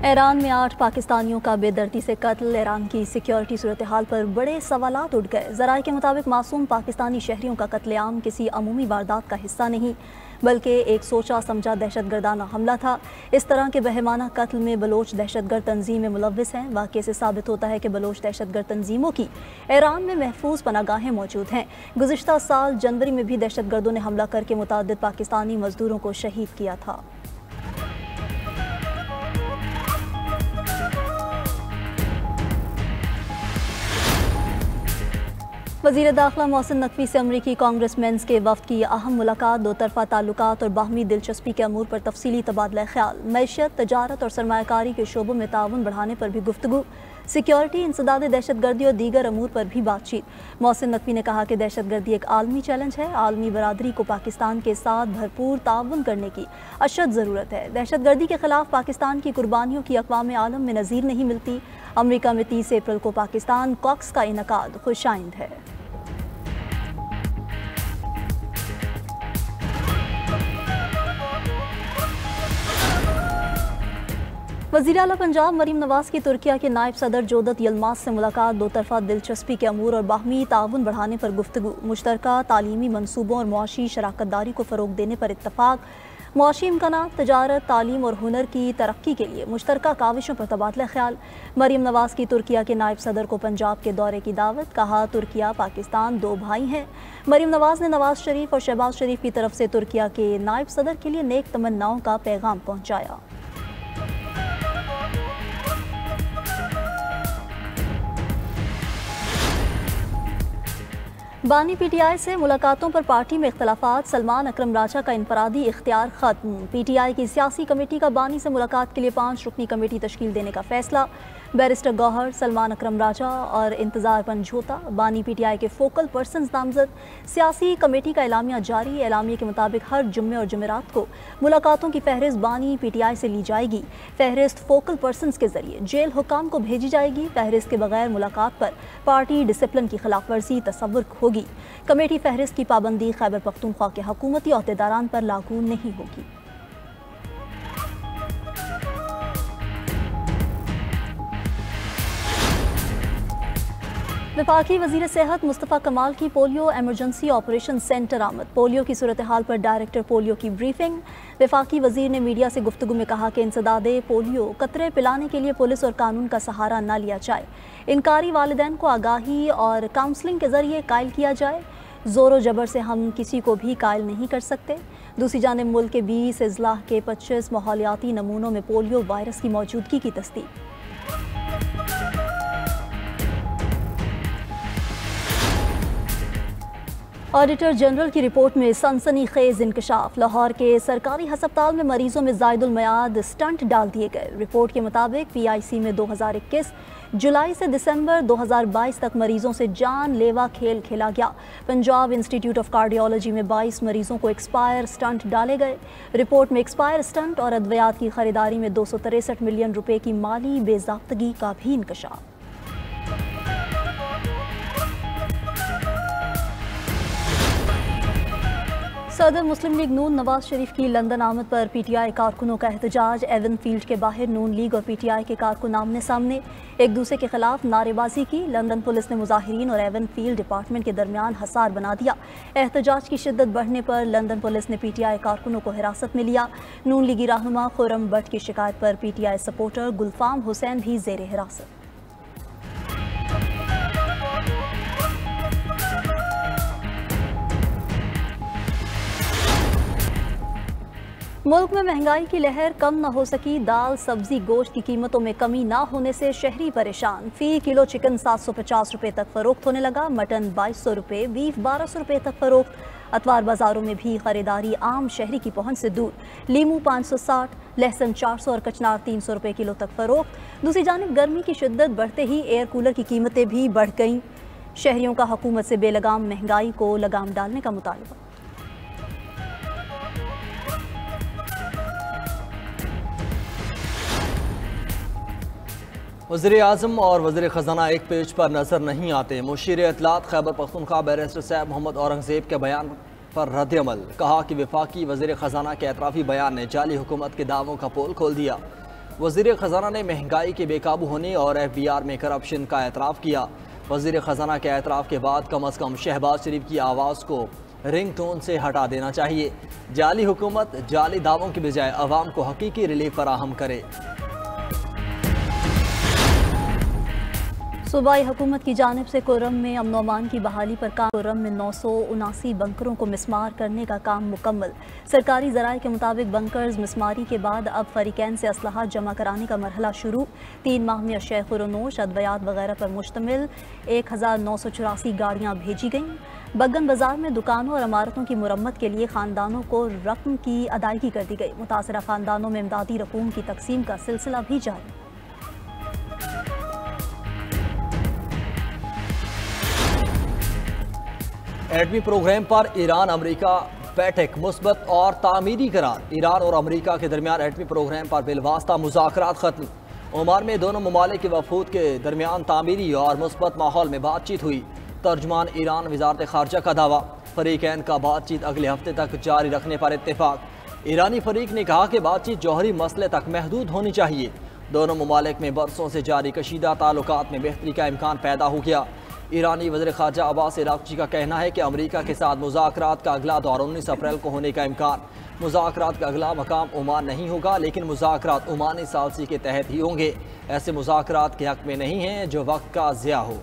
Iran में 8 पाकिस्तानियों का बेदर्दी से कत्ल। ईरान की सिक्योरिटी सूरत हाल पर बड़े सवालात उठ गए। ज़राए के मुताबिक मासूम पाकिस्तानी शहरियों का कत्लेआम किसी अमूमी वारदात का हिस्सा नहीं बल्कि एक सोचा समझा दहशतगर्दाना हमला था। इस तरह के बहमाना कत्ल में बलोच दहशतगर्द तंजीमें मुलव्विस हैं। वाक़े से साबित होता है कि बलोच दहशतगर्द तंजीमों की ईरान में महफूज पनागाहें मौजूद हैं। गुज़िश्ता साल जनवरी में भी दहशतगर्दों ने हमला करके मुतअद्दिद पाकिस्तानी मजदूरों को शहीद किया था। वज़ीर दाखिला मोहसिन नकवी से अमरीकी कांग्रेसमैन्स के वफ़द की अहम मुलाकात। दो तरफ़ा ताल्लुकात और बाहमी दिलचस्पी के अमूर पर तफसीली तबादला ख्याल। मैशियत, तजारत और सरमायाकारी के शोबों में ताउन बढ़ाने पर भी गुफ्तगू। सिक्योरिटी, इंसदाद दहशतगर्दी और दीगर अमूर पर भी बातचीत। मोहसिन नकवी ने कहा कि दहशतगर्दी एक आलमी चैलेंज है। आलमी बरादरी को पाकिस्तान के साथ भरपूर ताउन करने की अशद ज़रूरत है। दहशतगर्दी के खिलाफ पाकिस्तान की कुर्बानियों की अक़वाम आलम में नज़ीर नहीं मिलती। अमरीका में 30 अप्रैल को पाकिस्तान कॉक्स का इनकाद खुशाइंद है। वज़ीर आला पंजाब मरीम नवाज की तुर्किया के नायब सदर जोदत यलमास से मुलाकात। दो तरफ़ा दिलचस्पी के अमूर और बाहमी ताउन बढ़ाने पर गुफ्तगू। मुश्तरका तालीमी मनसूबों और मुआशी शराकतदारी को फ़रोग देने पर इत्तफ़ाक़। मुआशी इम्कानात, तजारत, तालीम और हुनर की तरक्की के लिए मुश्तरका काविशों पर तबादला ख्याल। मरीम नवाज की तुर्किया के नायब सदर को पंजाब के दौरे की दावत। कहा, तुर्किया पाकिस्तान दो भाई हैं। मरीम नवाज ने नवाज शरीफ और शहबाज शरीफ की तरफ से तुर्किया के नायब सदर के लिए नेक तमन्नाओं का पैगाम पहुँचाया। बानी PTI से मुलाकातों पर पार्टी में इख्तलाफात। सलमान अकरम राजा का इनफरादी इख्तियार खत्म। PTI की सियासी कमेटी का बानी से मुलाकात के लिए 5 रुकनी कमेटी तश्कील देने का फैसला। बैरिस्टर गौहर, सलमान अकरम राजा और इंतज़ार पंजोता बानी PTI के फोकल पर्सनस नामजद। सियासी कमेटी का एलामिया जारी। एलामिया के मुताबिक हर जुम्मे और जुमेरात को मुलाकातों की फहरिस्त बानी PTI से ली जाएगी। फहरिस्त फोकल पर्सनस के जरिए जेल हुकाम को भेजी जाएगी। फहरिस्त के बगैर मुलाकात पर पार्टी डिसिप्लिन की खिलाफ वर्जी तसव्वुर होगी। कमेटी फहरिस्त की पाबंदी खैबर पख्तूनख्वा के हुकूमती अहदेदारान पर लागू नहीं होगी। वफाकी वज़ीर सेहत मुस्तफ़ा कमाल की पोलियो एमरजेंसी ऑपरेशन सेंटर आमद। पोलियो की सूरत हाल पर डायरेक्टर पोलियो की ब्रीफिंग। वफाकी वज़ीर ने मीडिया से गुफ्तगू में कहा कि इंसदादे पोलियो कतरे पिलाने के लिए पुलिस और कानून का सहारा न लिया जाए। इनकारी वालिदैन को आगाही और काउंसलिंग के ज़रिए कायल किया जाए। ज़ोर जबर से हम किसी को भी कायल नहीं कर सकते। दूसरी जानिब मुल्क के 20 अजलाह के 25 माहौलियाती नमूनों में पोलियो वायरस की मौजूदगी की तस्दीक। ऑडिटर जनरल की रिपोर्ट में सनसनीखेज इंकशाफ। लाहौर के सरकारी हस्पताल में मरीजों में ज़ायदुल मियाद स्टंट डाल दिए गए। रिपोर्ट के मुताबिक PIC में 2021 जुलाई से दिसंबर 2022 तक मरीजों से जानलेवा खेल खेला गया। पंजाब इंस्टीट्यूट ऑफ कार्डियोलॉजी में 22 मरीजों को एक्सपायर स्टंट डाले गए। रिपोर्ट में एक्सपायर स्टंट और अद्वियात की खरीदारी में 263 मिलियन रुपए की माली बेज़ाब्तगी का भी इंकशाफ। सदर मुस्लिम लीग नून नवाज शरीफ की लंदन आमद पर PTI कारकुनों का एहतजाज। एवन फील्ड के बाहर नून लीग और PTI के कारकुन आमने सामने एक दूसरे के खिलाफ नारेबाजी की। लंदन पुलिस ने मुजाहिरीन और एवन फील्ड डिपार्टमेंट के दरमियान हसार बना दिया। एहतजाज की शिद्दत बढ़ने पर लंदन पुलिस ने PTI कारकुनों को हिरासत में लिया। नून लीगी रहनुमा खुर्रम भट्ट की शिकायत पर PTI सपोर्टर गुलफाम हुसैन भी जेर हिरासत। मुल्क में महंगाई की लहर कम न हो सकी। दाल, सब्जी, गोश्त की कीमतों में कमी ना होने से शहरी परेशान। फी किलो चिकन 750 रुपये तक फरोख्त होने लगा। मटन 2200 रुपये, बीफ 1200 रुपये तक फरोख्त। अतवार बाजारों में भी खरीदारी आम शहरी की पहुंच से दूर। लीमू 560, लहसुन 400 और कचनार 300 रुपये किलो तक फरोख्त। दूसरी जानिब गर्मी की शिद्दत बढ़ते ही एयर कूलर की कीमतें भी बढ़ गईं। शहरियों का हुकूमत से बेलगाम महंगाई को लगाम डालने का मुतालबा। वज़ीर-ए-आज़म और वज़ीर ख़ज़ाना एक पेज पर नज़र नहीं आते। मुशीर इत्तलात खैबर पख्तूनख्वा बैरिस्टर साहब मोहम्मद औरंगज़ेब के बयान पर रद्द-ए-अमल। कहा कि वफाकी वज़ीर ख़ज़ाना के एतराफ़ी बयान ने जाली हुकूमत के दावों का पोल खोल दिया। वज़ीर ख़जाना ने महंगाई के बेकाबू होने और FBR में करप्शन का एतराफ़ किया। वज़ीर ख़जाना के एतराफ़ के बाद कम अज़ कम शहबाज शरीफ की आवाज़ को रिंग टोन से हटा देना चाहिए। जाली हुकूमत जाली दावों की बजाय अवाम को हकीकी रिलीफ फराहम करे। सूबाई हुकूमत की जानिब से कोरम में अमन अमान की बहाली पर काम। कोरम में 979 बंकरों को मिसमार करने का काम मुकम्मल। सरकारी ज़राए के मुताबिक बंकर्स मिसमारी के बाद अब फरीकैन से असलहा जमा कराने का मरहला शुरू। 3 माह में अशया खुरनोश अद्वियात वगैरह पर मुश्तमिल 1984 गाड़ियाँ भेजी गईं। बग्गन बाजार में दुकानों और इमारतों की मुरम्मत के लिए खानदानों को रकम की अदायगी कर दी गई। मुतासरा खानदानों में इमदादी रकूम की तकसीम का सिलसिला भी जारी। एटमी प्रोग्राम पर ईरान अमेरिका बैठक मुस्बत और तामीरी करार। ईरान और अमेरिका के दरमियान एटमी प्रोग्राम पर बिलवास्ता मुज़ाकरात खत्म। ओमान में दोनों ममालिक के वफूद के दरमियान तामीरी और मुस्बत माहौल में बातचीत हुई। तर्जुमान ईरान वज़ारत ख़ारजा का दावा। फरीकैन का बातचीत अगले हफ्ते तक जारी रखने पर इत्तेफाक। ईरानी फरीक ने कहा कि बातचीत जौहरी मसले तक महदूद होनी चाहिए। दोनों ममालिक में बरसों से जारी कशीदा ताल्लुकात में बेहतरी का इम्कान पैदा हो गया। ईरानी वज़ीर ख़ारजा अब्बास इराक़ची का कहना है कि अमेरिका के साथ मुज़ाकरात का अगला दौर 19 अप्रैल को होने का इम्कान। मुज़ाकरात का अगला मकाम ओमान नहीं होगा, लेकिन मुज़ाकरात ओमानी सालसी के तहत ही होंगे। ऐसे मुज़ाकरात के हक़ में नहीं हैं जो वक्त का ज़िया हो।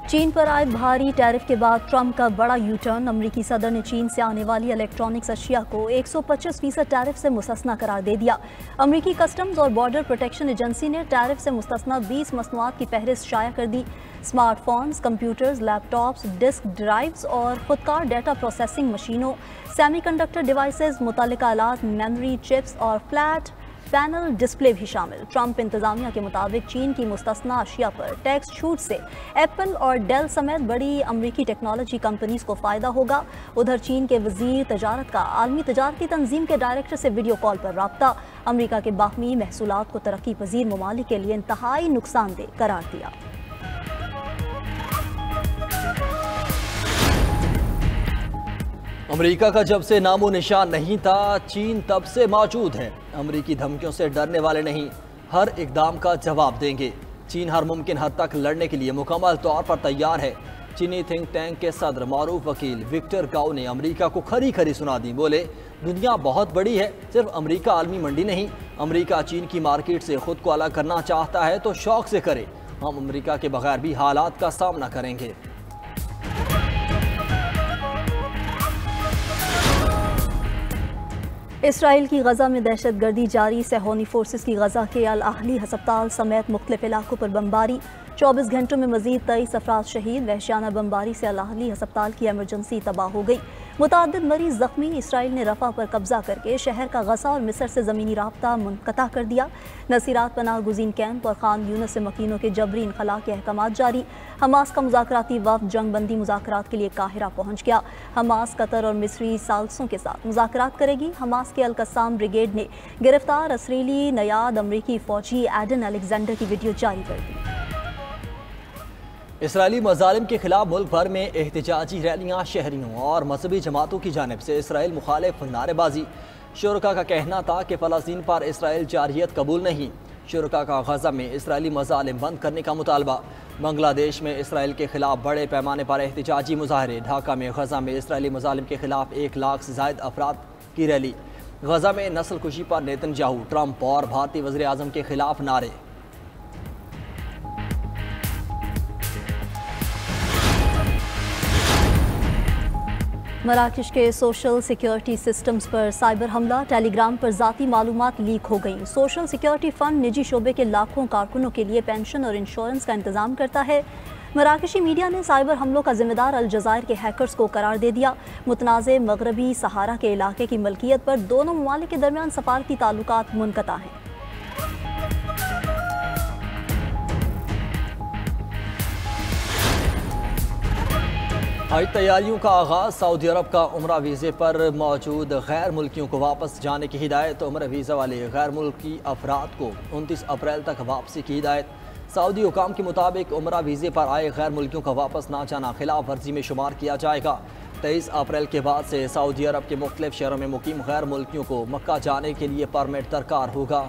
चीन पर आए भारी टैरिफ के बाद ट्रंप का बड़ा यू टर्न। अमरीकी सदर ने चीन से आने वाली इलेक्ट्रॉनिक्स अशिया को 125% टैरिफ से मुस्तस्ना करार दे दिया। अमरीकी कस्टम्स और बॉर्डर प्रोटेक्शन एजेंसी ने टैरिफ से मुस्तस्ना 20 मसनूआत की फहरिस्त शाया कर दी। Smartphones, computers, laptops, disk drives और खुदकार डेटा प्रोसेसिंग मशीनों, सेमीकंडक्टर डिवाइसेस, मुतल्लिका आलात, मेमोरी चिप्स और फ्लैट पैनल डिस्प्ले भी शामिल। ट्रंप इंतजामिया के मुताबिक चीन की मुस्तस्ना अशिया पर टैक्स छूट से एप्पल और डेल समेत बड़ी अमरीकी टेक्नोलॉजी कंपनीज को फ़ायदा होगा। उधर चीन के वजीर तजारत का आलमी तजारती तंजीम के डायरेक्टर से वीडियो कॉल पर राब्ता। अमरीका के बाहमी महसूलात को तरक्की पजीर ममालिक के लिए इंतहाई नुकसानदेह करार दिया। अमेरिका का जब से नामो निशान नहीं था, चीन तब से मौजूद है। अमेरिकी धमकियों से डरने वाले नहीं, हर इकदाम का जवाब देंगे। चीन हर मुमकिन हद तक लड़ने के लिए मुकम्मल तौर पर तैयार है। चीनी थिंक टैंक के सदर मारूफ वकील विक्टर गाओ ने अमेरिका को खरी खरी सुना दी। बोले, दुनिया बहुत बड़ी है, सिर्फ अमेरिका आलमी मंडी नहीं। अमेरिका चीन की मार्केट से खुद को अलग करना चाहता है तो शौक से करे। हम अमेरिका के बगैर भी हालात का सामना करेंगे। इसराइल की गजा में दहशतगर्दी जारी। सेहोनी फोर्सेस की गजा के अल आहली हस्पताल समेत मुख्तलिफ इलाकों पर बमबारी। 24 घंटों में मजीद 23 अफराद शहीद। वहशियाना बमबारी से अल आहली हस्पताल की एमरजेंसी तबाह हो गई। मुतादिद मरीज जख्मी। इसराइल ने रफा पर कब्जा करके शहर का गजा और मिस्र से ज़मीनी राब्ता मुनक़ता कर दिया। नसीरात पनाह गुज़ीन कैंप और खान यूनस से मकीनों के जबरी इनखला के अहकामात जारी। हमास का मुज़ाकराती वफ़द जंग बंदी मुज़ाकरात के लिए काहिरा पहुँच गया। हमास कतर और मिस्री साल्सों के साथ मुज़ाकरात करेगी। हमास के अल-कस्साम ब्रिगेड ने गिरफ्तार असरीली नयाद अमरीकी फ़ौजी एडन अलेक्जेंडर की वीडियो जारी कर दी। इसराइली मज़ालिम के खिलाफ मुल्क भर में एहतजाजी रैलियाँ। शहरियों और मजहबी जमातों की जानिब से इसराइल मुखालिफ नारेबाजी। शुरका का कहना था कि फ़लस्तीन पर इसराइल जारियत कबूल नहीं। शुरका का गज़ा में इसराइली मज़ालिम बंद करने का मुतालबा। बांग्लादेश में इसराइल के खिलाफ बड़े पैमाने पर एहतजाजी मुजाहरे। ढाका में गज़ा में इसराइली मज़ालिम के खिलाफ 1 लाख से ज़ायद अफराद की रैली। गज़ा में नस्ल कुशी पर नेतन्याहू, ट्रंप और भारतीय वज़ीर आज़म के खिलाफ नारे। मराकश के सोशल सिक्योरिटी सिस्टम्स पर साइबर हमला। टेलीग्राम पर ज़ाती मालूमात लीक हो गई। सोशल सिक्योरिटी फ़ंड निजी शोबे के लाखों कारकुनों के लिए पेंशन और इंश्योरेंस का इंतजाम करता है। मराकशी मीडिया ने साइबर हमलों का जिम्मेदार अलजज़ायर के हैकर्स को करार दे दिया। मुतनाज़े मगरबी सहारा के इलाके की मलकियत पर दोनों ममालिक के दरमियान सफारती ताल्लुकात मुनक़ता हैं। हज तैयारियों का आगाज़। सऊदी अरब का उम्रा वीज़े पर मौजूद गैर मुल्कियों को वापस जाने की हिदायत। उम्रा वीज़ा वाले गैर मुल्की अफराद को 29 अप्रैल तक वापसी की हिदायत। सऊदी हुकाम के मुताबिक उमरा वीज़े पर आए गैर मुल्कियों का वापस ना जाना खिलाफ वर्जी में शुमार किया जाएगा। 23 अप्रैल के बाद से सऊदी अरब के मुख्तलिफ शहरों में मुकीम गैर मुल्कियों को मक्का जाने के लिए परमिट दरकार होगा।